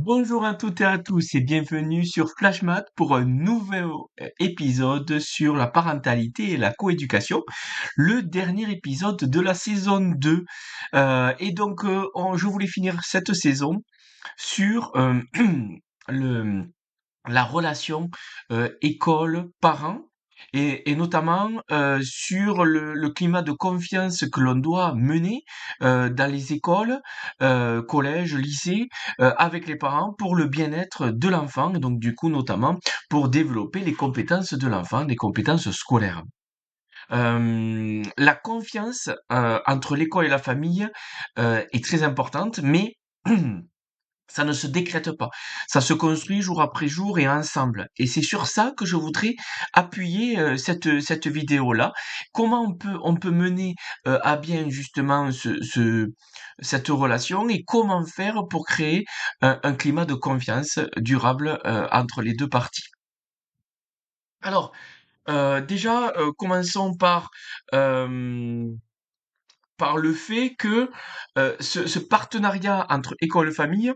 Bonjour à toutes et à tous et bienvenue sur Flashmat pour un nouvel épisode sur la parentalité et la coéducation, le dernier épisode de la saison 2. Je voulais finir cette saison sur le, la relation école-parent et notamment sur le climat de confiance que l'on doit mener dans les écoles, collèges, lycées, avec les parents pour le bien-être de l'enfant, donc du coup notamment pour développer les compétences de l'enfant, des compétences scolaires. La confiance entre l'école et la famille est très importante, mais ça ne se décrète pas. Ça se construit jour après jour et ensemble. Et c'est sur ça que je voudrais appuyer cette vidéo-là. Comment on peut mener à bien justement cette relation et comment faire pour créer un climat de confiance durable entre les deux parties. Alors, déjà, commençons euh, par le fait que ce partenariat entre école et famille,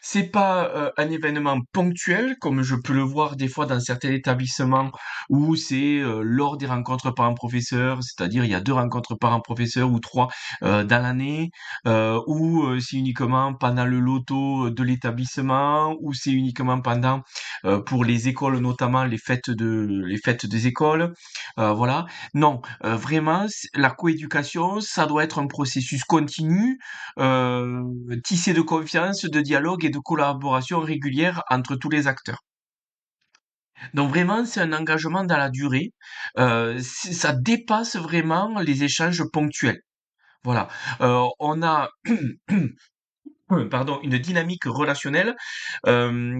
c'est pas un événement ponctuel, comme je peux le voir des fois dans certains établissements où c'est lors des rencontres parents-professeurs, c'est-à-dire il y a deux rencontres parents-professeurs ou trois dans l'année, ou c'est uniquement pendant le loto de l'établissement, ou c'est uniquement pendant pour les écoles notamment les fêtes des écoles, voilà. Non, vraiment la coéducation, ça doit être un processus continu euh, tisser de confiance, de dialogue et de collaboration régulière entre tous les acteurs. Donc vraiment, c'est un engagement dans la durée. Ça dépasse vraiment les échanges ponctuels. Voilà. On a pardon, une dynamique relationnelle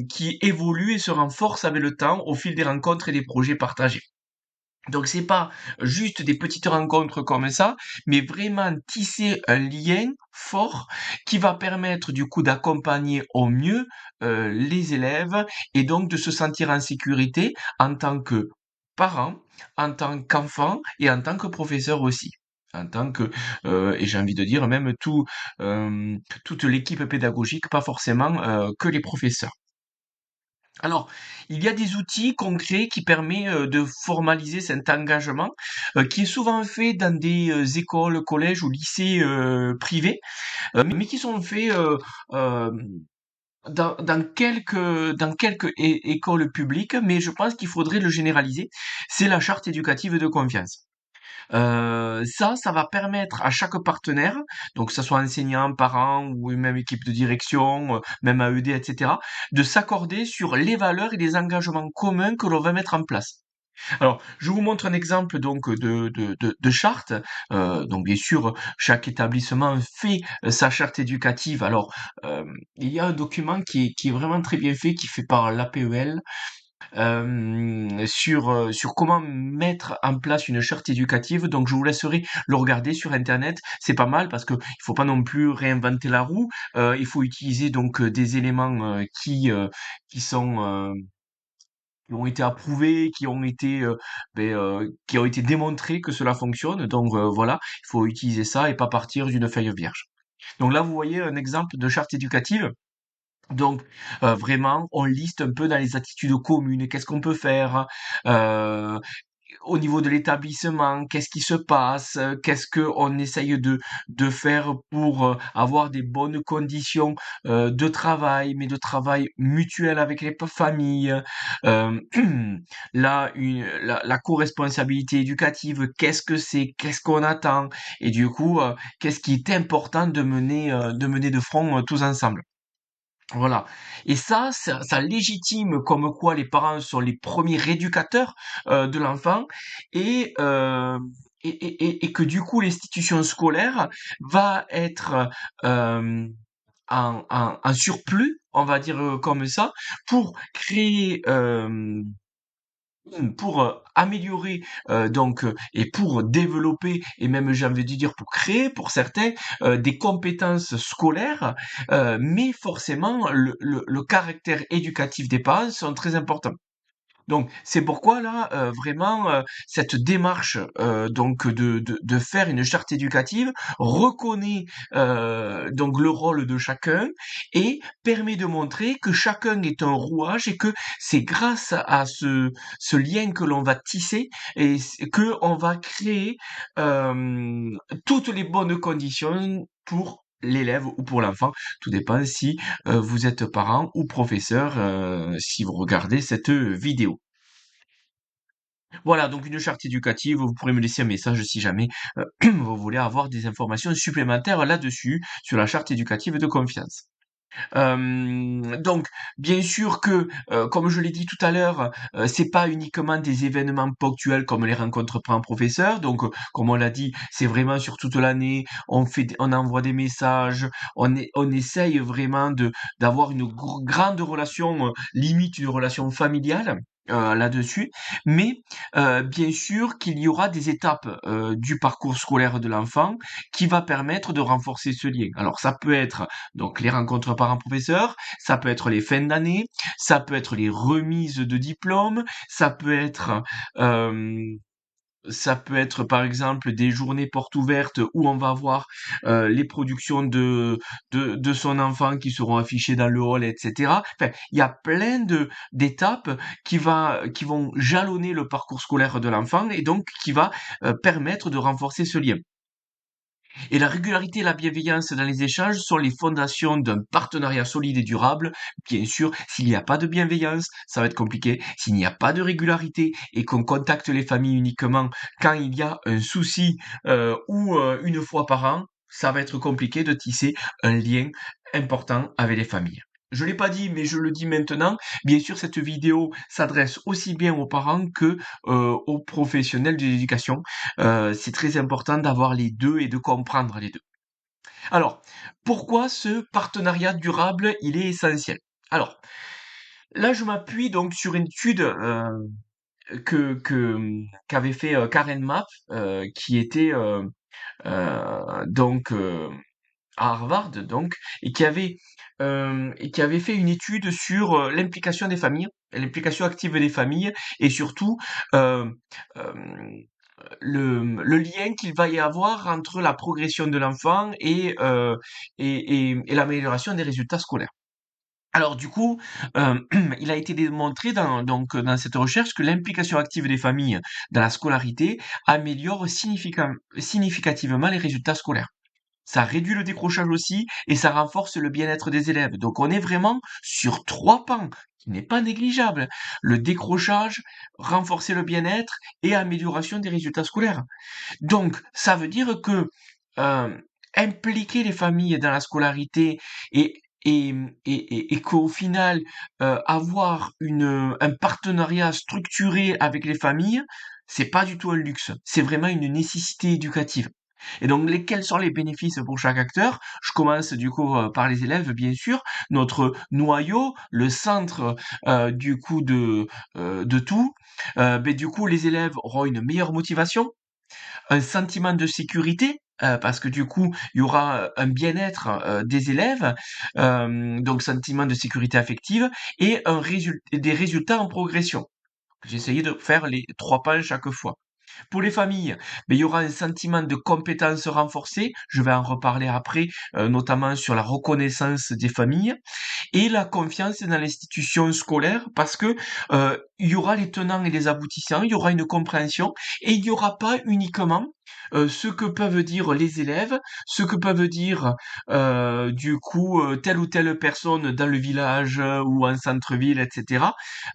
qui évolue et se renforce avec le temps au fil des rencontres et des projets partagés. Donc c'est pas juste des petites rencontres comme ça, mais vraiment tisser un lien fort qui va permettre du coup d'accompagner au mieux les élèves et donc de se sentir en sécurité en tant que parent, en tant qu'enfant et en tant que professeur aussi. En tant que et j'ai envie de dire même toute l'équipe pédagogique, pas forcément que les professeurs. Alors, il y a des outils concrets qui permettent de formaliser cet engagement, qui est souvent fait dans des écoles, collèges ou lycées privés, mais qui sont faits dans quelques écoles publiques, mais je pense qu'il faudrait le généraliser. C'est la charte éducative de confiance. Ça va permettre à chaque partenaire, donc que ça soit enseignant, parent ou même équipe de direction, même AED, etc., de s'accorder sur les valeurs et les engagements communs que l'on va mettre en place. Alors, je vous montre un exemple donc de charte. Donc bien sûr, chaque établissement fait sa charte éducative. Alors, il y a un document qui est vraiment très bien fait, qui est fait par l'APEL, sur comment mettre en place une charte éducative. Donc je vous laisserai le regarder sur internet. C'est pas mal parce que il faut pas non plus réinventer la roue. Il faut utiliser donc des éléments qui ont été approuvés, qui ont été démontrés que cela fonctionne. Donc voilà, il faut utiliser ça et pas partir d'une feuille vierge. Donc là, vous voyez un exemple de charte éducative. Donc, vraiment, on liste un peu dans les attitudes communes, qu'est-ce qu'on peut faire, heu, au niveau de l'établissement, qu'est-ce qui se passe, qu'est-ce qu'on essaye de faire pour avoir des bonnes conditions de travail, mais de travail mutuel avec les familles. Euh, la co-responsabilité éducative, qu'est-ce que c'est, qu'est-ce qu'on attend, et du coup, qu'est-ce qui est important de mener de front tous ensemble. Voilà. Et ça légitime comme quoi les parents sont les premiers éducateurs de l'enfant et, euh, et que du coup l'institution scolaire va être en surplus, on va dire comme ça, pour créer pour améliorer et pour développer et même j'ai envie de dire pour créer pour certains des compétences scolaires, mais forcément le caractère éducatif des parents sont très importants. Donc c'est pourquoi là, vraiment, cette démarche, donc de faire une charte éducative reconnaît, donc le rôle de chacun et permet de montrer que chacun est un rouage et que c'est grâce à ce lien que l'on va tisser et qu'on va créer, toutes les bonnes conditions pour l'élève ou pour l'enfant. Tout dépend si, vous êtes parent ou professeur, si vous regardez cette, vidéo. Voilà, donc une charte éducative, vous pourrez me laisser un message si jamais vous voulez avoir des informations supplémentaires là-dessus, sur la charte éducative de confiance. Donc, bien sûr que, comme je l'ai dit tout à l'heure, c'est pas uniquement des événements ponctuels comme les rencontres parents-professeurs. Donc, comme on l'a dit, c'est vraiment sur toute l'année. On envoie des messages. On essaye vraiment d'avoir une grande relation, limite une relation familiale. Là-dessus, mais bien sûr qu'il y aura des étapes du parcours scolaire de l'enfant qui va permettre de renforcer ce lien. Alors ça peut être donc les rencontres parents-professeurs, ça peut être les fins d'année, ça peut être les remises de diplômes, euh, ça peut être par exemple des journées portes ouvertes où on va voir les productions de son enfant qui seront affichées dans le hall, etc. Enfin, il y a plein d'étapes qui vont jalonner le parcours scolaire de l'enfant et donc qui va permettre de renforcer ce lien. Et la régularité et la bienveillance dans les échanges sont les fondations d'un partenariat solide et durable. Bien sûr, s'il n'y a pas de bienveillance, ça va être compliqué. S'il n'y a pas de régularité et qu'on contacte les familles uniquement quand il y a un souci ou une fois par an, ça va être compliqué de tisser un lien important avec les familles. Je l'ai pas dit, mais je le dis maintenant. Bien sûr, cette vidéo s'adresse aussi bien aux parents que aux professionnels de l'éducation. C'est très important d'avoir les deux et de comprendre les deux. Alors, pourquoi ce partenariat durable, il est essentiel? Alors, là, je m'appuie donc sur une étude qu'avait fait Karen Mapp, qui était donc à Harvard, donc, et qui avait fait une étude sur l'implication des familles, l'implication active des familles, et surtout euh, euh, le lien qu'il va y avoir entre la progression de l'enfant et l'amélioration des résultats scolaires. Alors du coup, il a été démontré dans cette recherche que l'implication active des familles dans la scolarité améliore significativement les résultats scolaires. Ça réduit le décrochage aussi et ça renforce le bien-être des élèves. Donc on est vraiment sur trois pans qui n'est pas négligeable. Le décrochage, renforcer le bien-être et amélioration des résultats scolaires. Donc, ça veut dire que euh, impliquer les familles dans la scolarité et, et qu'au final, avoir un partenariat structuré avec les familles, c'est pas du tout un luxe, c'est vraiment une nécessité éducative. Et donc, quels sont les bénéfices pour chaque acteur? Je commence du coup par les élèves, bien sûr. Notre noyau, le centre du coup de tout. Ben, du coup, les élèves auront une meilleure motivation, un sentiment de sécurité, parce que du coup, il y aura un bien-être des élèves, donc sentiment de sécurité affective, et des résultats en progression. J'ai essayé de faire les trois pans chaque fois. Pour les familles, mais il y aura un sentiment de compétence renforcée, je vais en reparler après, notamment sur la reconnaissance des familles, et la confiance dans l'institution scolaire parce que il y aura les tenants et les aboutissants, il y aura une compréhension et il n'y aura pas uniquement ce que peuvent dire les élèves, ce que peuvent dire du coup telle ou telle personne dans le village ou en centre-ville, etc.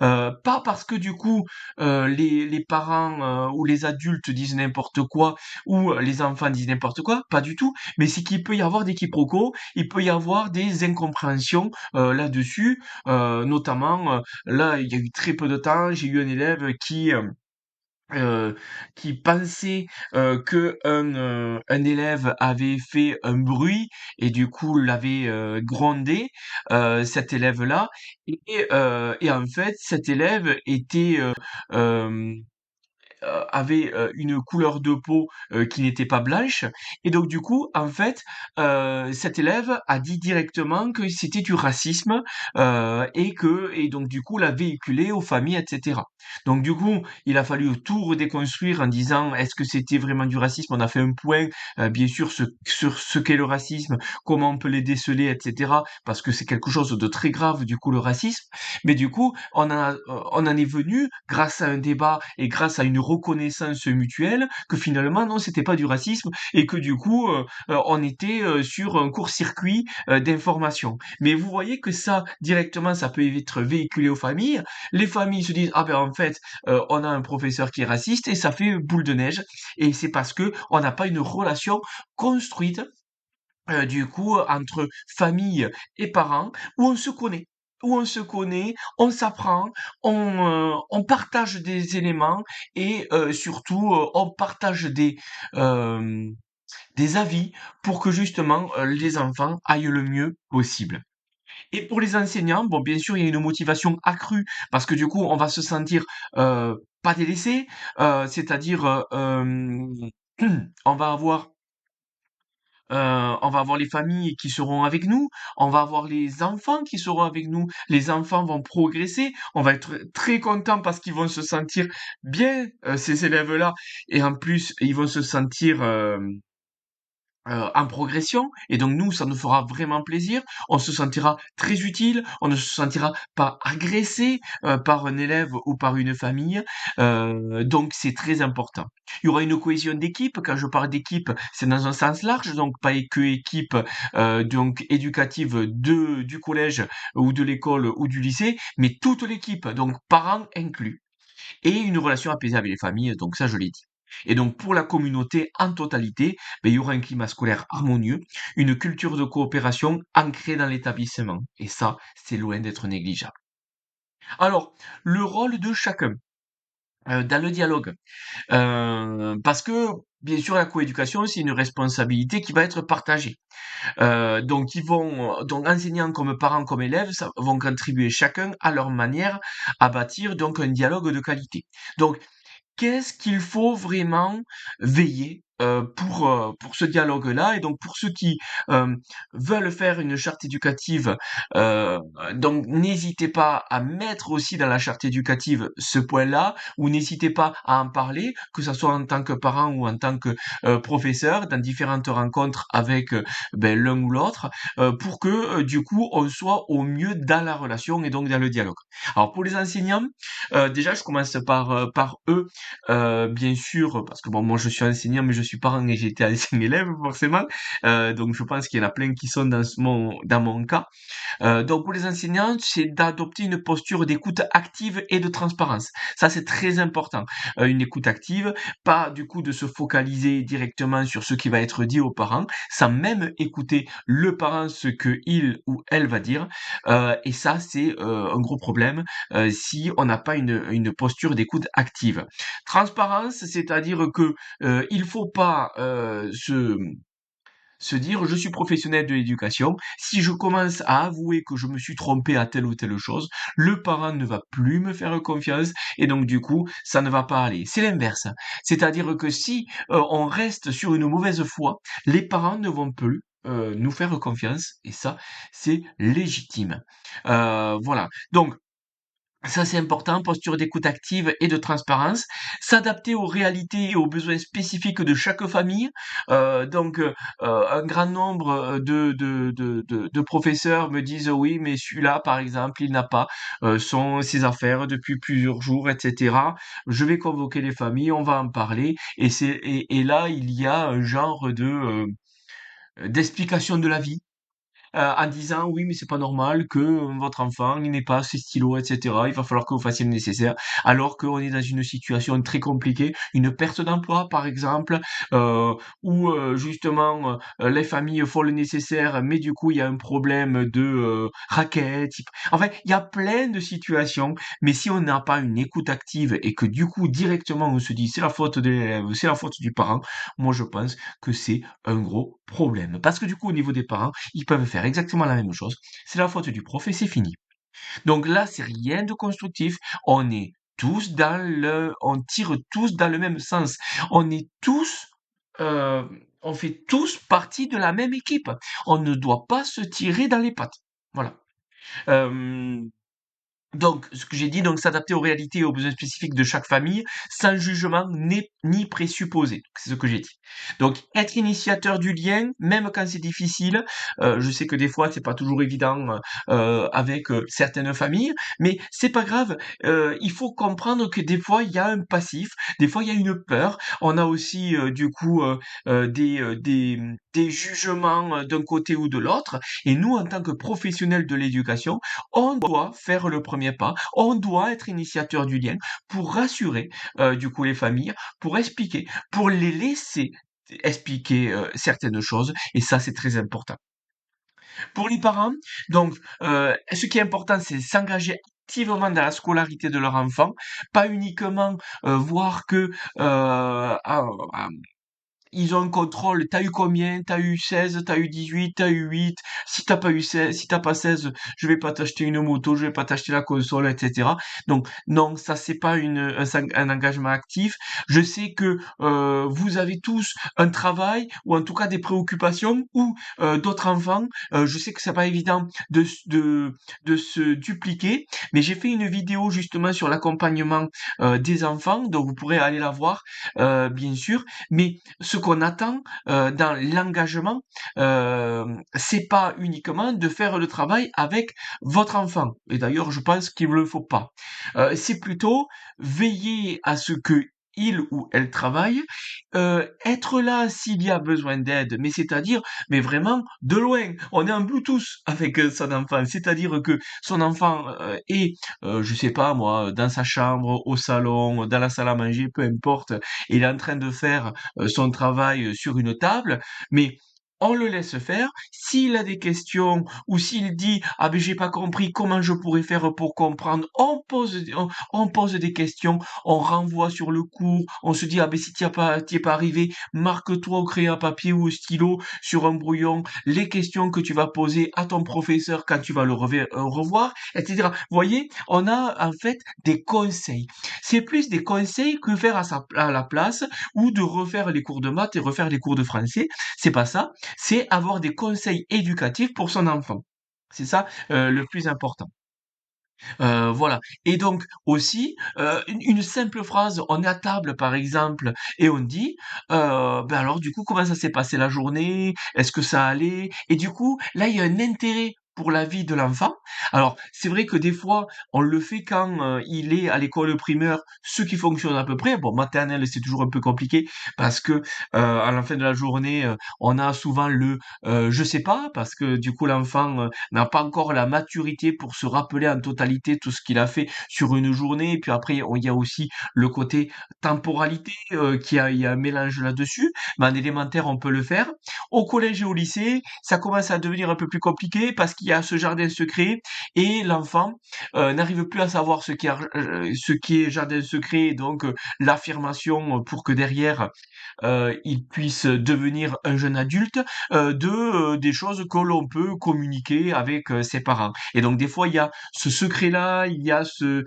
Pas parce que du coup les parents ou les adultes disent n'importe quoi ou les enfants disent n'importe quoi, pas du tout, mais c'est qu'il peut y avoir des quiproquos, il peut y avoir des incompréhensions là-dessus. Notamment, là, il y a eu très peu de temps, j'ai eu un élève euh, qui pensait que un élève avait fait un bruit et du coup l'avait grondé, cet élève-là. Et en fait, cet élève était avait une couleur de peau qui n'était pas blanche. Et donc du coup, en fait, cet élève a dit directement que c'était du racisme et donc du coup l'a véhiculé aux familles, etc. Donc du coup, il a fallu tout redéconstruire en disant est-ce que c'était vraiment du racisme? On a fait un point, bien sûr, sur ce qu'est le racisme, comment on peut les déceler, etc. Parce que c'est quelque chose de très grave, du coup, le racisme. Mais du coup, on en est venu, grâce à un débat et grâce à une reconnaissance mutuelle, que finalement, non, c'était pas du racisme et que du coup, on était sur un court-circuit d'informations. Mais vous voyez que ça, directement, ça peut être véhiculé aux familles. Les familles se disent, ah ben en fait, on a un professeur qui est raciste et ça fait boule de neige. Et c'est parce que on n'a pas une relation construite du coup, entre famille et parents, où on se connaît. Où on se connaît, on s'apprend, on partage des éléments et surtout, on partage des avis pour que justement les enfants aillent le mieux possible. Et pour les enseignants, bon, bien sûr, il y a une motivation accrue parce que du coup, on va se sentir pas délaissé, c'est-à-dire on va avoir on va avoir les familles qui seront avec nous, on va avoir les enfants qui seront avec nous, les enfants vont progresser, on va être très contents parce qu'ils vont se sentir bien, ces élèves-là, et en plus, ils vont se sentir en progression, et donc nous, ça nous fera vraiment plaisir, on se sentira très utile, on ne se sentira pas agressé par un élève ou par une famille, donc c'est très important. Il y aura une cohésion d'équipe. Quand je parle d'équipe, c'est dans un sens large, donc pas que équipe donc éducative du collège ou de l'école ou du lycée, mais toute l'équipe, donc parents inclus, et une relation apaisée avec les familles, donc ça je l'ai dit. Et donc pour la communauté en totalité, ben, il y aura un climat scolaire harmonieux, une culture de coopération ancrée dans l'établissement. Et ça, c'est loin d'être négligeable. Alors, le rôle de chacun dans le dialogue. Parce que, bien sûr, la coéducation, c'est une responsabilité qui va être partagée. Donc, donc enseignants comme parents comme élèves vont contribuer chacun à leur manière à bâtir donc un dialogue de qualité. Donc, qu'est-ce qu'il faut vraiment veiller pour ce dialogue-là, et donc pour ceux qui veulent faire une charte éducative, euh, donc n'hésitez pas à mettre aussi dans la charte éducative ce point-là, ou n'hésitez pas à en parler, que ce soit en tant que parent ou en tant que professeur, dans différentes rencontres avec ben, l'un ou l'autre, pour que du coup on soit au mieux dans la relation et donc dans le dialogue. Alors pour les enseignants, déjà je commence par eux. Bien sûr, parce que bon, moi je suis enseignant, mais je suis parent et j'ai été ancien élève forcément. Donc je pense qu'il y en a plein qui sont dans mon cas. Donc pour les enseignants, c'est d'adopter une posture d'écoute active et de transparence. Ça c'est très important. Une écoute active, pas du coup de se focaliser directement sur ce qui va être dit aux parents, sans même écouter le parent ce que il ou elle va dire. Et ça c'est un gros problème si on n'a pas une posture d'écoute active. Transparence, c'est-à-dire que il faut pas se dire je suis professionnel de l'éducation. Si je commence à avouer que je me suis trompé à telle ou telle chose, le parent ne va plus me faire confiance et donc du coup ça ne va pas aller. C'est l'inverse. C'est-à-dire que si on reste sur une mauvaise foi, les parents ne vont plus nous faire confiance, et ça c'est légitime. Voilà. Donc ça, c'est important, posture d'écoute active et de transparence, s'adapter aux réalités et aux besoins spécifiques de chaque famille. Un grand nombre de professeurs me disent oui, mais celui-là, par exemple, il n'a pas ses affaires depuis plusieurs jours, etc. Je vais convoquer les familles, on va en parler, et là, il y a un genre d'explication de la vie en disant oui mais c'est pas normal que votre enfant il n'ait pas ses stylos, etc. Il va falloir que vous fassiez le nécessaire, alors qu'on est dans une situation très compliquée, une perte d'emploi par exemple, où justement les familles font le nécessaire, mais du coup il y a un problème de raquettes. En fait il y a plein de situations, mais si on n'a pas une écoute active et que du coup directement on se dit c'est la faute de l'élève, c'est la faute du parent, moi je pense que c'est un gros problème. Parce que du coup, au niveau des parents, ils peuvent faire exactement la même chose. C'est la faute du prof et c'est fini. Donc là, c'est rien de constructif. On est on tire tous dans le même sens. On est tous, euh, on fait tous partie de la même équipe. On ne doit pas se tirer dans les pattes. Voilà. Euh, donc, ce que j'ai dit, donc s'adapter aux réalités et aux besoins spécifiques de chaque famille, sans jugement ni présupposé. C'est ce que j'ai dit. Donc, être initiateur du lien, même quand c'est difficile. Je sais que des fois, c'est pas toujours évident avec certaines familles, mais c'est pas grave. Il faut comprendre que des fois, il y a un passif, des fois, il y a une peur. On a aussi, du coup, des jugements d'un côté ou de l'autre. Et nous, en tant que professionnels de l'éducation, on doit faire le premier pas, on doit être initiateur du lien pour rassurer du coup les familles, pour expliquer, pour les laisser expliquer certaines choses, et ça c'est très important. Pour les parents, donc ce qui est important, c'est s'engager activement dans la scolarité de leur enfant, pas uniquement voir que ils ont un contrôle, t'as eu combien, t'as eu 16, t'as eu 18, t'as eu 8, si t'as pas eu 16, si t'as pas 16, je vais pas t'acheter une moto, je vais pas t'acheter la console, etc. Donc non, ça c'est pas un engagement actif. Je sais que vous avez tous un travail ou en tout cas des préoccupations ou d'autres enfants. Je sais que c'est pas évident de se dupliquer, mais j'ai fait une vidéo justement sur l'accompagnement des enfants, donc vous pourrez aller la voir, bien sûr. Mais ce qu'on attend dans l'engagement, c'est pas uniquement de faire le travail avec votre enfant. Et d'ailleurs, je pense qu'il ne le faut pas. C'est plutôt veiller à ce que il ou elle travaille, être là s'il y a besoin d'aide, mais c'est-à-dire, mais vraiment de loin. On est en Bluetooth avec son enfant, c'est-à-dire que son enfant est, je sais pas moi, dans sa chambre, au salon, dans la salle à manger, peu importe, il est en train de faire son travail sur une table, mais on le laisse faire. S'il a des questions ou s'il dit ah ben j'ai pas compris comment je pourrais faire pour comprendre, on pose des questions, on renvoie sur le cours, on se dit ah ben si t'y es pas arrivé, marque-toi au crayon à papier ou au stylo sur un brouillon les questions que tu vas poser à ton professeur quand tu vas le revoir, etc. Vous voyez, on a en fait des conseils. C'est plus des conseils que faire à la place ou de refaire les cours de maths et refaire les cours de français. C'est pas ça. C'est avoir des conseils éducatifs pour son enfant. C'est ça le plus important. Voilà. Et donc aussi, une simple phrase, on est à table par exemple, et on dit, ben alors du coup comment ça s'est passé la journée? Est-ce que ça allait? Et du coup, là il y a un intérêt pour la vie de l'enfant. Alors c'est vrai que des fois, on le fait quand il est à l'école primaire, ce qui fonctionne à peu près. Bon, maternelle c'est toujours un peu compliqué parce que à la fin de la journée, on a souvent le je sais pas, parce que du coup l'enfant n'a pas encore la maturité pour se rappeler en totalité tout ce qu'il a fait sur une journée. Et puis après, il y a aussi le côté temporalité il y a un mélange là-dessus. Mais en élémentaire, on peut le faire. Au collège et au lycée, ça commence à devenir un peu plus compliqué parce qu'il y a ce jardin secret et l'enfant n'arrive plus à savoir ce qui est jardin secret, donc l'affirmation pour que derrière il puisse devenir un jeune adulte, des choses que l'on peut communiquer avec ses parents. Et donc des fois il y a ce secret-là, il y a ce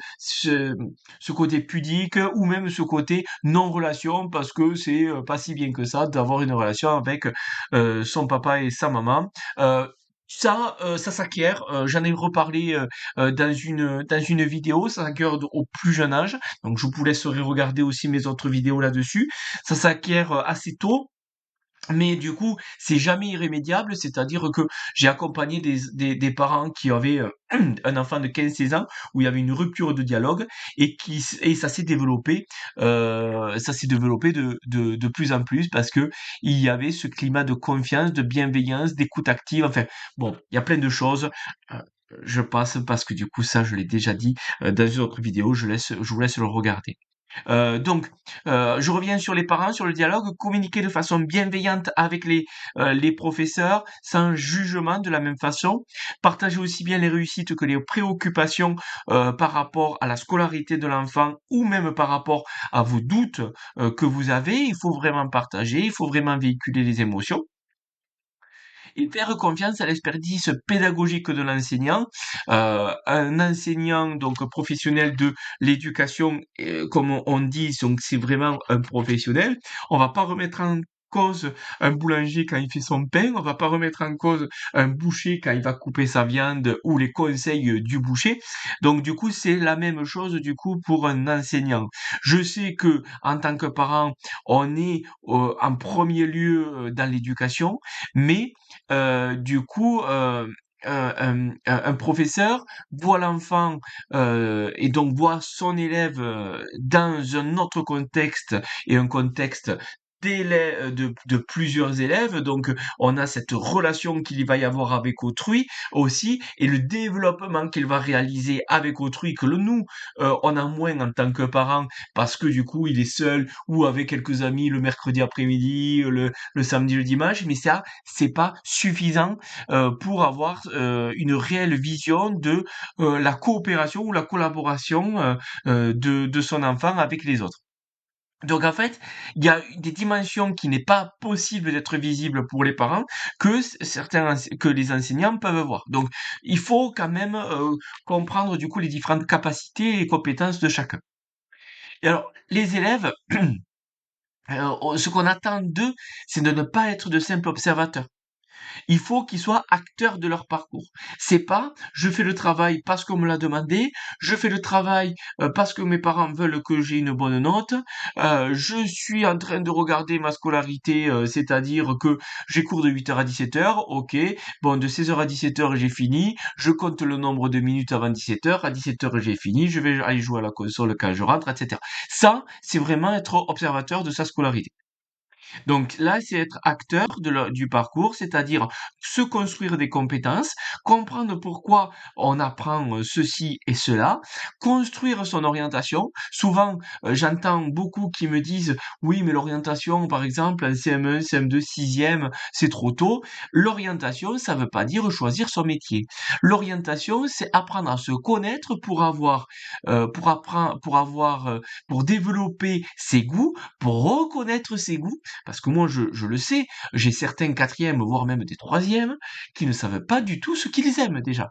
côté pudique ou même ce côté non-relation parce que c'est pas si bien que ça d'avoir une relation avec son papa et sa maman. Ça s'acquiert. J'en ai reparlé dans une vidéo. Ça s'acquiert au plus jeune âge. Donc je vous laisserai regarder aussi mes autres vidéos là-dessus. Ça s'acquiert assez tôt. Mais du coup, c'est jamais irrémédiable, c'est-à-dire que j'ai accompagné des parents qui avaient un enfant de 15-16 ans où il y avait une rupture de dialogue et ça s'est développé de plus en plus parce que il y avait ce climat de confiance, de bienveillance, d'écoute active. Enfin, bon, il y a plein de choses. Euh, je passe parce que du coup, ça, je l'ai déjà dit dans une autre vidéo. Je vous laisse le regarder. Donc, je reviens sur les parents, sur le dialogue, communiquer de façon bienveillante avec les professeurs, sans jugement de la même façon, partager aussi bien les réussites que les préoccupations par rapport à la scolarité de l'enfant ou même par rapport à vos doutes que vous avez. Il faut vraiment partager, il faut vraiment véhiculer les émotions. et faire confiance à l'expertise pédagogique de l'enseignant. Un enseignant donc professionnel de l'éducation, comme on dit, donc c'est vraiment un professionnel. On va pas remettre en cause un boulanger quand il fait son pain, on va pas remettre en cause un boucher quand il va couper sa viande ou les conseils du boucher. Donc du coup, c'est la même chose du coup pour un enseignant. Je sais que en tant que parent, on est en premier lieu dans l'éducation, mais du coup, un professeur voit l'enfant et donc voit son élève dans un autre contexte et un contexte de plusieurs élèves, donc on a cette relation qu'il va y avoir avec autrui aussi, et le développement qu'il va réaliser avec autrui que nous, on a moins en tant que parent, parce que du coup il est seul ou avec quelques amis le mercredi après-midi, le samedi, le dimanche, mais ça, c'est pas suffisant pour avoir une réelle vision de la coopération ou la collaboration de son enfant avec les autres. Donc en fait, il y a des dimensions qui n'est pas possible d'être visibles pour les parents que les enseignants peuvent voir. Donc il faut quand même comprendre du coup les différentes capacités et compétences de chacun. Et alors les élèves, ce qu'on attend d'eux, c'est de ne pas être de simples observateurs. Il faut qu'ils soient acteurs de leur parcours. C'est pas je fais le travail parce qu'on me l'a demandé, je fais le travail parce que mes parents veulent que j'ai une bonne note, je suis en train de regarder ma scolarité, c'est-à-dire que j'ai cours de 8h à 17h, ok, bon de 16h à 17h j'ai fini, je compte le nombre de minutes avant 17h, à 17h j'ai fini, je vais aller jouer à la console quand je rentre, etc. Ça, c'est vraiment être observateur de sa scolarité. Donc là, c'est être acteur du parcours, c'est-à-dire se construire des compétences, comprendre pourquoi on apprend ceci et cela, construire son orientation. Souvent, j'entends beaucoup qui me disent, oui, mais l'orientation, par exemple, en CM1, CM2, 6e, c'est trop tôt. L'orientation, ça veut pas dire choisir son métier. L'orientation, c'est apprendre à se connaître pour avoir, pour apprendre, pour développer ses goûts, pour reconnaître ses goûts parce que moi, je le sais, j'ai certains quatrièmes, voire même des troisièmes, qui ne savent pas du tout ce qu'ils aiment déjà.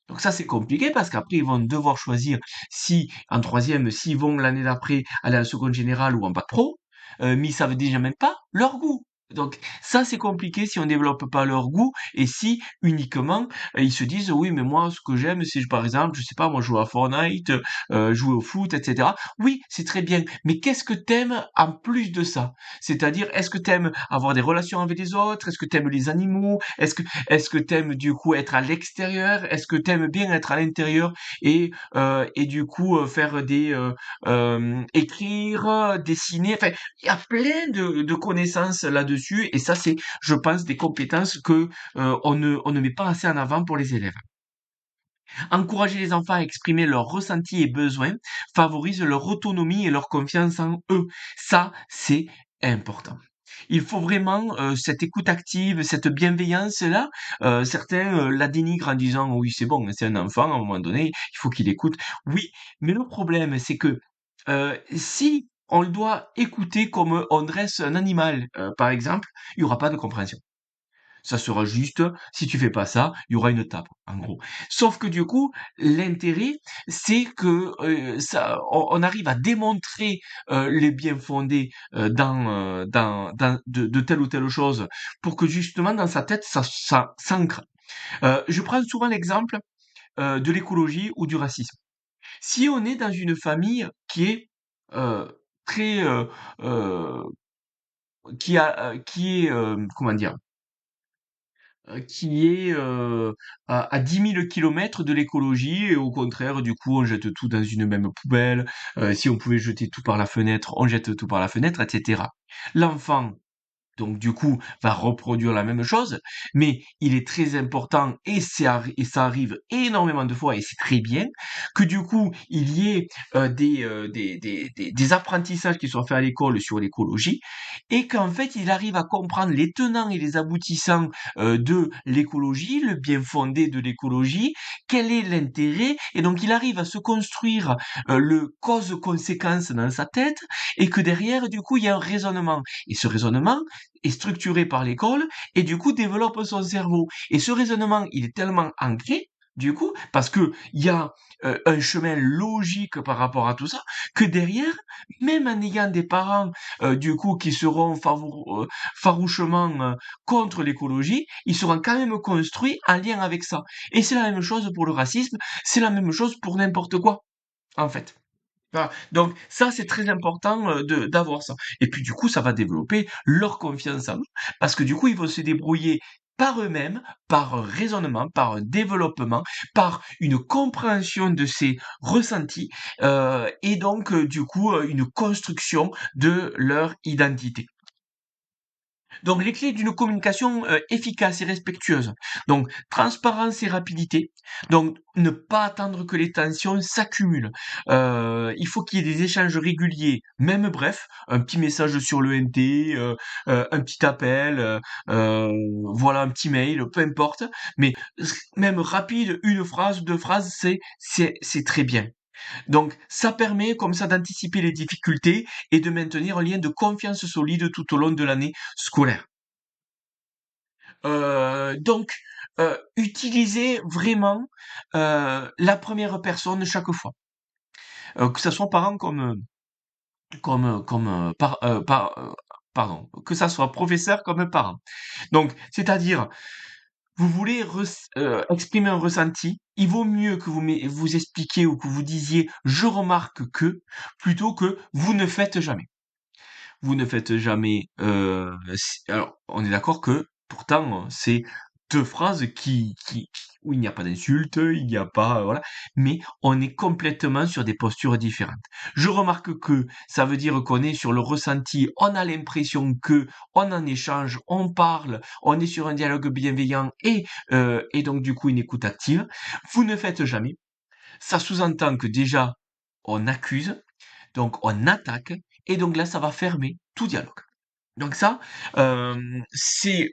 Donc ça, c'est compliqué parce qu'après, ils vont devoir choisir si, en troisième, s'ils vont l'année d'après aller en seconde générale ou en bac pro, mais ils savent déjà même pas leur goût. Donc ça, c'est compliqué si on développe pas leur goût et si uniquement ils se disent oui, mais moi, ce que j'aime, c'est par exemple, je sais pas, moi, jouer à Fortnite, jouer au foot, etc. Oui, c'est très bien, mais qu'est-ce que t'aimes en plus de ça? C'est-à-dire, est-ce que t'aimes avoir des relations avec les autres? Est-ce que t'aimes les animaux? Est-ce que t'aimes du coup être à l'extérieur? Est-ce que t'aimes bien être à l'intérieur et du coup faire écrire, dessiner, enfin il y a plein de connaissances là-dessus et ça c'est, je pense, des compétences que on ne met pas assez en avant pour les élèves. Encourager les enfants à exprimer leurs ressentis et besoins favorise leur autonomie et leur confiance en eux. Ça, c'est important. Il faut vraiment cette écoute active, cette bienveillance-là. Certains la dénigrent en disant oui c'est bon, c'est un enfant, à un moment donné, il faut qu'il écoute. Oui, mais le problème c'est que si on le doit écouter comme on dresse un animal, par exemple, il y aura pas de compréhension. Ça sera juste, si tu fais pas ça, il y aura une tape, en gros. Sauf que du coup, l'intérêt, c'est que on arrive à démontrer les bien fondés de telle ou telle chose, pour que justement dans sa tête, ça s'ancre. Je prends souvent l'exemple de l'écologie ou du racisme. Si on est dans une famille qui est euh, très, euh, qui est, comment dire, qui est à 10 000 kilomètres de l'écologie et au contraire, du coup, on jette tout dans une même poubelle. Si on pouvait jeter tout par la fenêtre, on jette tout par la fenêtre, etc. L'enfant donc du coup, va reproduire la même chose, mais il est très important, et ça arrive énormément de fois, et c'est très bien, que du coup, il y ait des apprentissages qui soient faits à l'école sur l'écologie, et qu'en fait, il arrive à comprendre les tenants et les aboutissants de l'écologie, le bien fondé de l'écologie, quel est l'intérêt, et donc il arrive à se construire le cause-conséquence dans sa tête, et que derrière, du coup, il y a un raisonnement. Et ce raisonnement, est structuré par l'école et du coup développe son cerveau. Et ce raisonnement, il est tellement ancré, du coup, parce que il y a un chemin logique par rapport à tout ça, que derrière, même en ayant des parents, du coup, qui seront farouchement contre l'écologie, ils seront quand même construits en lien avec ça. Et c'est la même chose pour le racisme, c'est la même chose pour n'importe quoi, en fait. Voilà. Donc ça, c'est très important d'avoir ça. Et puis du coup, ça va développer leur confiance en eux, parce que du coup, ils vont se débrouiller par eux-mêmes, par un raisonnement, par un développement, par une compréhension de ces ressentis, et donc du coup, une construction de leur identité. Donc les clés d'une communication efficace et respectueuse. Donc transparence et rapidité. Donc ne pas attendre que les tensions s'accumulent. Il faut qu'il y ait des échanges réguliers, même bref, un petit message sur le NT, un petit appel, voilà un petit mail, peu importe. Mais même rapide, une phrase, deux phrases, c'est très bien. Donc, ça permet comme ça d'anticiper les difficultés et de maintenir un lien de confiance solide tout au long de l'année scolaire. Donc, utilisez vraiment la première personne chaque fois, que ça soit parent pardon, que ça soit professeur comme parent. Donc, c'est-à-dire, vous voulez exprimer un ressenti, il vaut mieux que vous expliquiez ou que vous disiez je remarque que plutôt que vous ne faites jamais. Vous ne faites jamais. Alors, on est d'accord que pourtant c'est deux phrases où il n'y a pas d'insulte, il n'y a pas voilà, mais on est complètement sur des postures différentes. Je remarque que ça veut dire qu'on est sur le ressenti, on a l'impression que on en échange, on parle, on est sur un dialogue bienveillant et donc du coup une écoute active. Vous ne faites jamais. Ça sous-entend que déjà on accuse, donc on attaque, et donc là, ça va fermer tout dialogue. Donc ça, c'est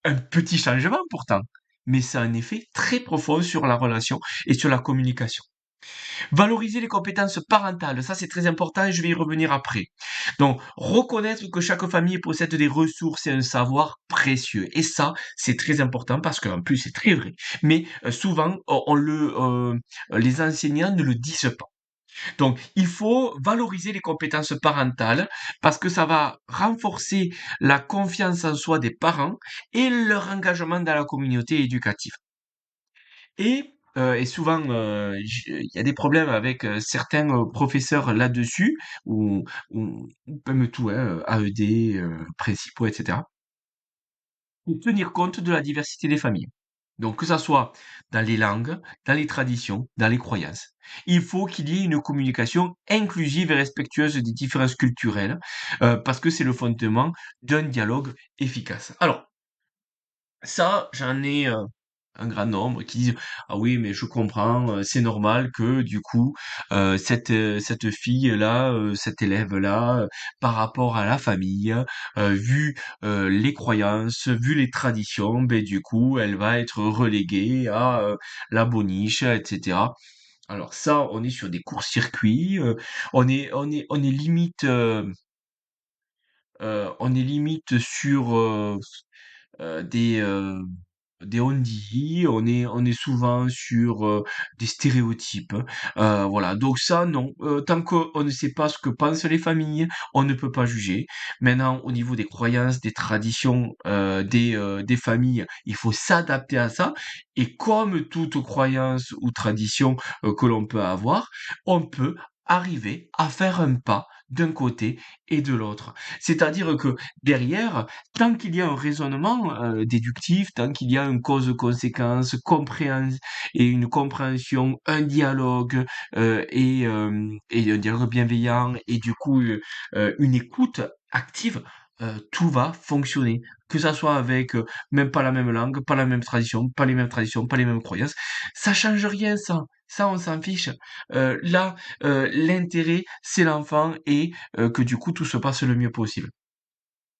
un petit changement pourtant, mais ça a un effet très profond sur la relation et sur la communication. Valoriser les compétences parentales, ça c'est très important et je vais y revenir après. Donc, reconnaître que chaque famille possède des ressources et un savoir précieux. Et ça, c'est très important parce qu'en plus c'est très vrai. Mais souvent, les enseignants ne le disent pas. Donc, il faut valoriser les compétences parentales parce que ça va renforcer la confiance en soi des parents et leur engagement dans la communauté éducative. Et souvent, il y a des problèmes avec certains professeurs là-dessus, ou même tout, hein, AED, principaux, etc. Pour tenir compte de la diversité des familles. Donc que ça soit dans les langues, dans les traditions, dans les croyances. Il faut qu'il y ait une communication inclusive et respectueuse des différences culturelles, parce que c'est le fondement d'un dialogue efficace. Alors, ça, j'en ai un grand nombre qui disent ah oui mais je comprends, c'est normal que du coup cette fille là, cet élève là, par rapport à la famille, vu les croyances, vu les traditions, ben du coup elle va être reléguée à la boniche, etc. Alors ça, on est sur des courts-circuits, on est limite sur des on-dit, on est souvent sur des stéréotypes. Voilà, donc ça, non. Tant qu'on ne sait pas ce que pensent les familles, on ne peut pas juger. Maintenant, au niveau des croyances, des traditions, des familles, il faut s'adapter à ça. Et comme toute croyance ou tradition que l'on peut avoir, on peut arriver à faire un pas d'un côté et de l'autre. C'est-à-dire que derrière, tant qu'il y a un raisonnement déductif, tant qu'il y a une cause-conséquence, et une compréhension, un dialogue et un dialogue bienveillant et du coup une écoute active, tout va fonctionner. Que ça soit avec même pas la même langue, pas la même tradition, pas les mêmes traditions, pas les mêmes croyances, ça change rien ça. Ça, on s'en fiche. Là, l'intérêt, c'est l'enfant et que du coup, tout se passe le mieux possible.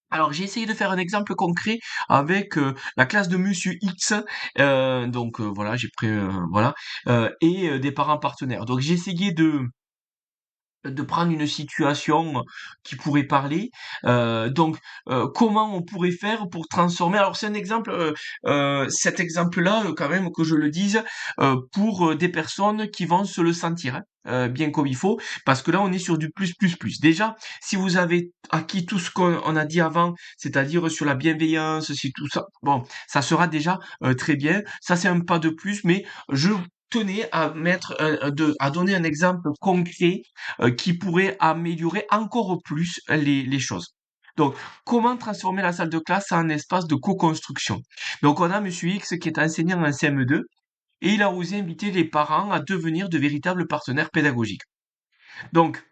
Alors, j'ai essayé de faire un exemple concret avec la classe de Monsieur X. Donc voilà, j'ai pris voilà et des parents partenaires. Donc j'ai essayé de prendre une situation qui pourrait parler. Comment on pourrait faire pour transformer. Alors c'est un exemple, cet exemple-là, quand même que je le dise, pour des personnes qui vont se le sentir, hein, bien comme il faut, parce que là on est sur du plus plus plus. Déjà, si vous avez acquis tout ce qu'on a dit avant, c'est-à-dire sur la bienveillance, si tout ça, bon, ça sera déjà très bien. Ça c'est un pas de plus, mais je tenais à à donner un exemple concret qui pourrait améliorer encore plus les choses. Donc, comment transformer la salle de classe en un espace de co-construction? Donc, on a Monsieur X qui est enseignant en CM2 et il a osé inviter les parents à devenir de véritables partenaires pédagogiques. Donc,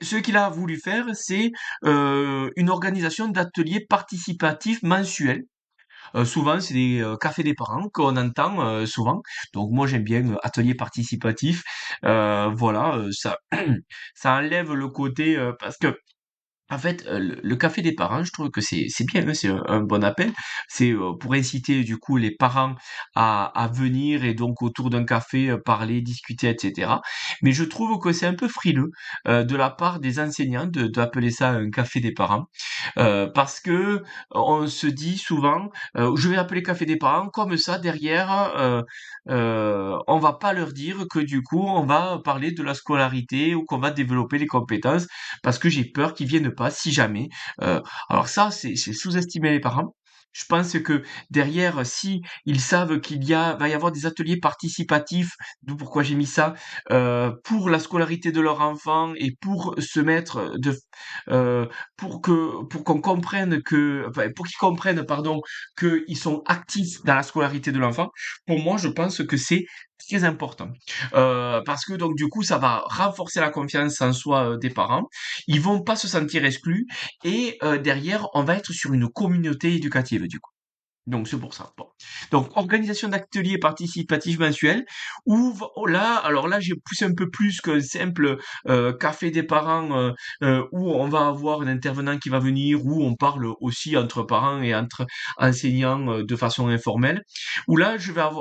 ce qu'il a voulu faire, c'est une organisation d'ateliers participatifs mensuels. Souvent, c'est des cafés des parents qu'on entend souvent. Donc moi, j'aime bien atelier participatif. Voilà, ça, ça enlève le côté parce que en fait, le café des parents, je trouve que c'est bien, hein, c'est un bon appel. C'est, pour inciter du coup les parents à venir et donc autour d'un café, parler, discuter et cetera. Mais je trouve que c'est un peu frileux, de la part des enseignants de d'appeler ça un café des parents. Parce que on se dit souvent, «Je vais appeler café des parents», comme ça derrière, on va pas leur dire que du coup on va parler de la scolarité ou qu'on va développer les compétences parce que j'ai peur qu'ils viennent pas si jamais. Alors ça c'est sous-estimer les parents. Je pense que derrière, si ils savent va y avoir des ateliers participatifs, d'où pourquoi j'ai mis ça, pour la scolarité de leur enfant et pour se mettre heu, pour qu'on comprenne pour qu'ils comprennent, pardon, qu'ils sont actifs dans la scolarité de l'enfant, pour moi, je pense que c'est très important. Parce que donc du coup, ça va renforcer la confiance en soi, des parents. Ils vont pas se sentir exclus et derrière, on va être sur une communauté éducative, du coup. Donc c'est pour ça. Bon. Donc organisation d'ateliers participatifs mensuels où là, alors là j'ai poussé un peu plus qu'un simple café des parents où on va avoir un intervenant qui va venir, où on parle aussi entre parents et entre enseignants de façon informelle. Où là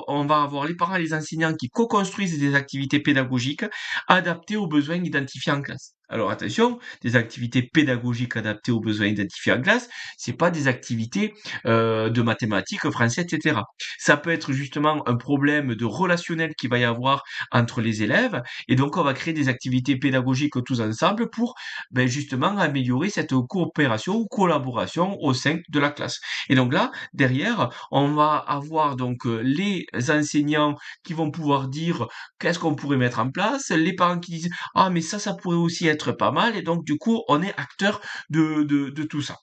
on va avoir les parents et les enseignants qui co-construisent des activités pédagogiques adaptées aux besoins identifiés en classe. Alors attention, des activités pédagogiques adaptées aux besoins identifiés en classe, c'est pas des activités de mathématiques, français, etc. Ça peut être justement un problème de relationnel qu'il va y avoir entre les élèves, et donc on va créer des activités pédagogiques tous ensemble pour justement améliorer cette coopération ou collaboration au sein de la classe. Et donc là, derrière, on va avoir donc les enseignants qui vont pouvoir dire qu'est-ce qu'on pourrait mettre en place, les parents qui disent ah mais ça pourrait aussi être pas mal, et donc du coup on est acteur de tout ça.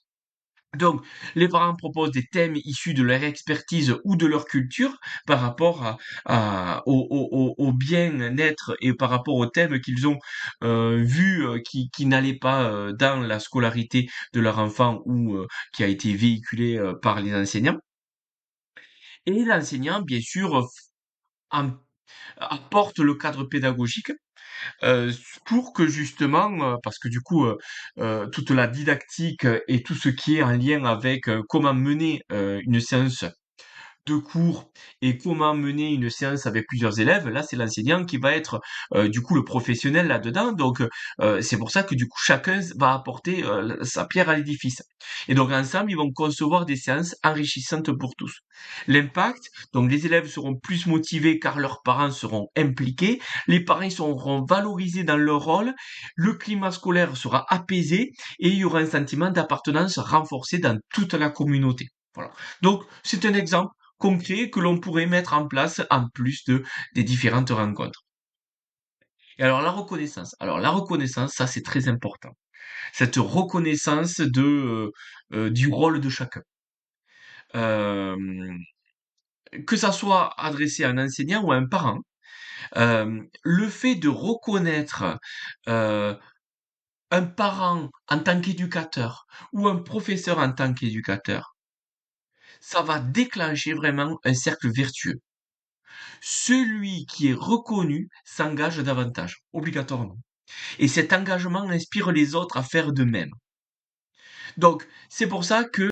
Donc, les parents proposent des thèmes issus de leur expertise ou de leur culture par rapport au bien-être et par rapport aux thèmes qu'ils ont vus qui n'allaient pas dans la scolarité de leur enfant ou qui a été véhiculé par les enseignants. Et l'enseignant, bien sûr, am- apporte le cadre pédagogique pour que justement, parce que du coup, toute la didactique et tout ce qui est en lien avec comment mener une séance de cours et comment mener une séance avec plusieurs élèves, là, c'est l'enseignant qui va être du coup le professionnel là-dedans. Donc, c'est pour ça que du coup, chacun va apporter sa pierre à l'édifice. Et donc, ensemble, ils vont concevoir des séances enrichissantes pour tous. L'impact, donc les élèves seront plus motivés car leurs parents seront impliqués, les parents seront valorisés dans leur rôle, le climat scolaire sera apaisé et il y aura un sentiment d'appartenance renforcé dans toute la communauté. Voilà. Donc, c'est un exemple concret que l'on pourrait mettre en place en plus des différentes rencontres. Et alors la reconnaissance, ça c'est très important. Cette reconnaissance du rôle de chacun. Euh, que ça soit adressé à un enseignant ou à un parent, le fait de reconnaître euh, un parent en tant qu'éducateur ou un professeur en tant qu'éducateur, ça va déclencher vraiment un cercle vertueux. Celui qui est reconnu s'engage davantage, obligatoirement. Et cet engagement inspire les autres à faire de même. Donc, c'est pour ça que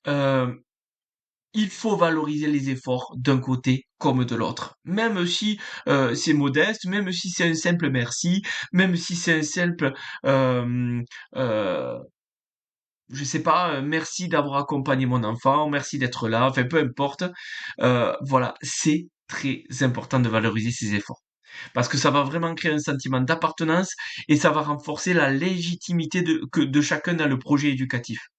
euh, il faut valoriser les efforts d'un côté comme de l'autre. Même si c'est modeste, même si c'est un simple merci, même si c'est un simple, euh, euh, je sais pas, merci d'avoir accompagné mon enfant, merci d'être là, enfin peu importe. Voilà, c'est très important de valoriser ses efforts. Parce que ça va vraiment créer un sentiment d'appartenance et ça va renforcer la légitimité de chacun dans le projet éducatif.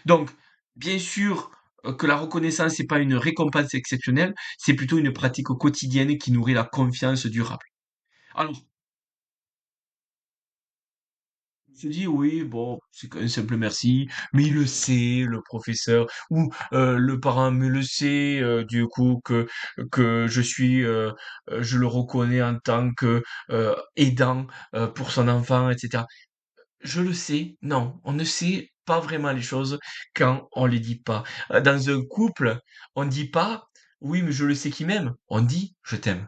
Donc, bien sûr que la reconnaissance n'est pas une récompense exceptionnelle, c'est plutôt une pratique quotidienne qui nourrit la confiance durable. Alors, on se dit oui, bon, c'est qu'un simple merci, mais il le sait, le professeur, ou le parent me le sait, du coup que je le reconnais en tant que aidant pour son enfant, etc. Je le sais, non, on ne sait pas vraiment les choses quand on les dit pas. Dans un couple, on dit pas, oui, mais je le sais qui m'aime. On dit, je t'aime.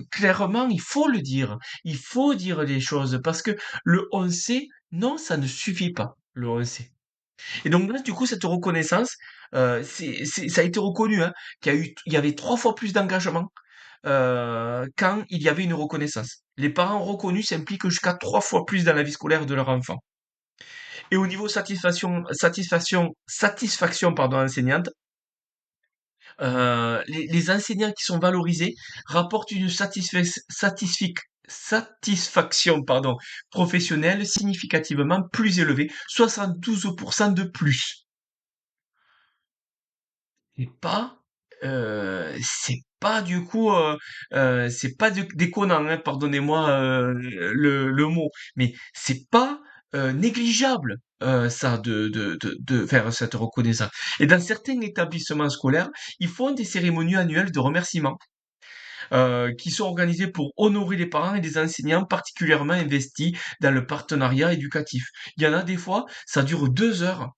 Clairement, il faut le dire. Il faut dire les choses parce que le on sait, non, ça ne suffit pas. Le on sait. Et donc là, du coup, cette reconnaissance, ça a été reconnu, hein, il y avait 3 fois plus d'engagement quand il y avait une reconnaissance. Les parents reconnus s'impliquent jusqu'à 3 fois plus dans la vie scolaire de leur enfant. Et au niveau satisfaction pardon, enseignante, les enseignants qui sont valorisés rapportent une satisfaction pardon, professionnelle significativement plus élevée, 72% de plus. C'est pas, c'est pas du coup, c'est pas déconnant, hein, pardonnez-moi le mot, mais c'est pas négligeable ça de faire cette reconnaissance. Et dans certains établissements scolaires, ils font des cérémonies annuelles de remerciement qui sont organisées pour honorer les parents et les enseignants particulièrement investis dans le partenariat éducatif. Il y en a des fois, ça dure 2 heures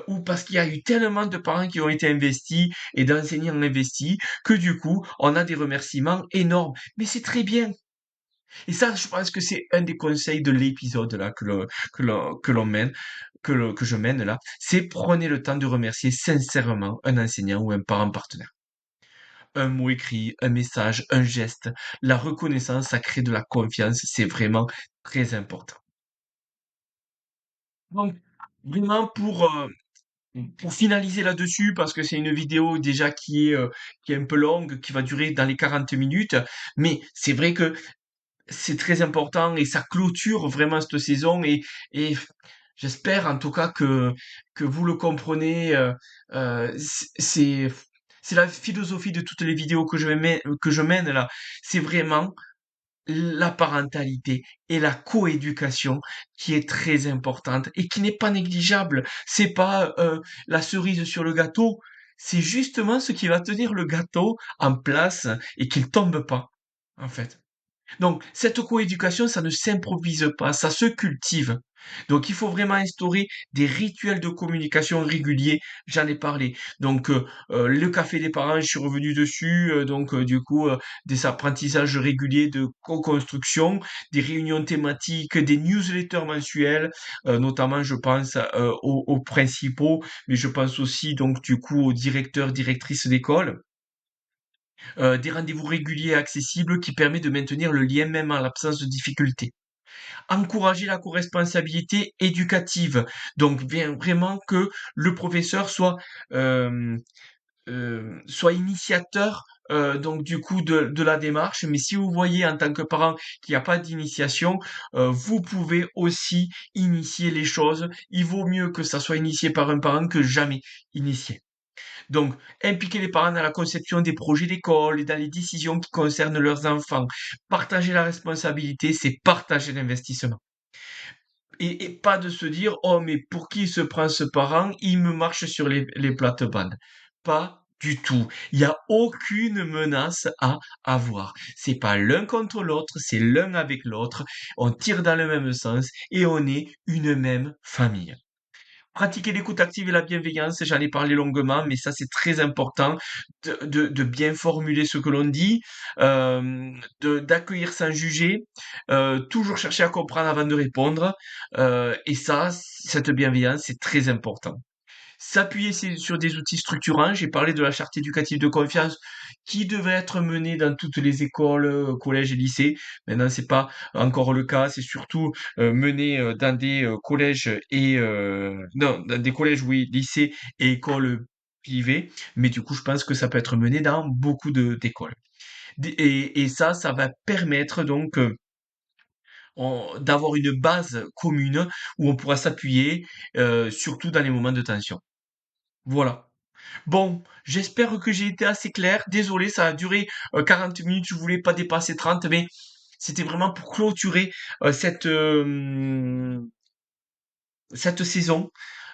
ou parce qu'il y a eu tellement de parents qui ont été investis et d'enseignants investis que du coup, on a des remerciements énormes. Mais c'est très bien. Et ça, je pense que c'est un des conseils de l'épisode là que l'on mène, que je mène là. C'est prenez le temps de remercier sincèrement un enseignant ou un parent partenaire. Un mot écrit, un message, un geste, la reconnaissance, ça crée de la confiance. C'est vraiment très important. Donc, vraiment pour finaliser là-dessus, parce que c'est une vidéo déjà qui est un peu longue, qui va durer dans les 40 minutes, mais c'est vrai que c'est très important et ça clôture vraiment cette saison et j'espère en tout cas que vous le comprenez. C'est la philosophie de toutes les vidéos que je mène là. C'est vraiment la parentalité et la coéducation qui est très importante et qui n'est pas négligeable. C'est pas la cerise sur le gâteau, c'est justement ce qui va tenir le gâteau en place et qu'il tombe pas, en fait. Donc, cette coéducation, ça ne s'improvise pas, ça se cultive. Donc, il faut vraiment instaurer des rituels de communication réguliers. J'en ai parlé. Donc, le café des parents, je suis revenu dessus. Donc, du coup, des apprentissages réguliers de co-construction, des réunions thématiques, des newsletters mensuels. Notamment, je pense aux principaux, mais je pense aussi, donc, du coup, aux directeurs, directrices d'école des rendez-vous réguliers et accessibles qui permet de maintenir le lien même en l'absence de difficultés. Encourager la co-responsabilité éducative, donc bien vraiment que le professeur soit initiateur donc du coup de la démarche, mais si vous voyez en tant que parent qu'il n'y a pas d'initiation, vous pouvez aussi initier les choses. Il vaut mieux que ça soit initié par un parent que jamais initié. Donc, impliquer les parents dans la conception des projets d'école et dans les décisions qui concernent leurs enfants. Partager la responsabilité, c'est partager l'investissement. Et pas de se dire, oh, mais pour qui se prend ce parent? Il me marche sur les plates-bandes. Pas du tout. Il n'y a aucune menace à avoir. C'est pas l'un contre l'autre, c'est l'un avec l'autre. On tire dans le même sens et on est une même famille. Pratiquer l'écoute active et la bienveillance, j'en ai parlé longuement, mais ça c'est très important de bien formuler ce que l'on dit, d'accueillir sans juger, toujours chercher à comprendre avant de répondre, et ça, cette bienveillance, c'est très important. S'appuyer sur des outils structurants. J'ai parlé de la charte éducative de confiance qui devrait être menée dans toutes les écoles, collèges et lycées. Maintenant, c'est pas encore le cas. C'est surtout mené dans des collèges et non, dans des collèges, oui, lycées et écoles privées. Mais du coup, je pense que ça peut être mené dans beaucoup d'écoles. Et ça, ça va permettre donc d'avoir une base commune où on pourra s'appuyer, surtout dans les moments de tension. Voilà. Bon, j'espère que j'ai été assez clair. Désolé, ça a duré 40 minutes, je voulais pas dépasser 30, mais c'était vraiment pour clôturer cette, cette saison.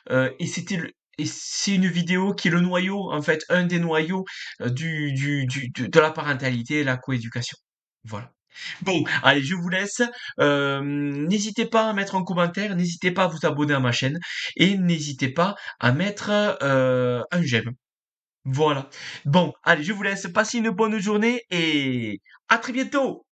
Et c'est une vidéo qui est le noyau, en fait, un des noyaux de la parentalité et la coéducation. Voilà. Bon, allez, je vous laisse. N'hésitez pas à mettre un commentaire, n'hésitez pas à vous abonner à ma chaîne et n'hésitez pas à mettre un j'aime. Voilà. Bon, allez, je vous laisse. Passer une bonne journée et à très bientôt.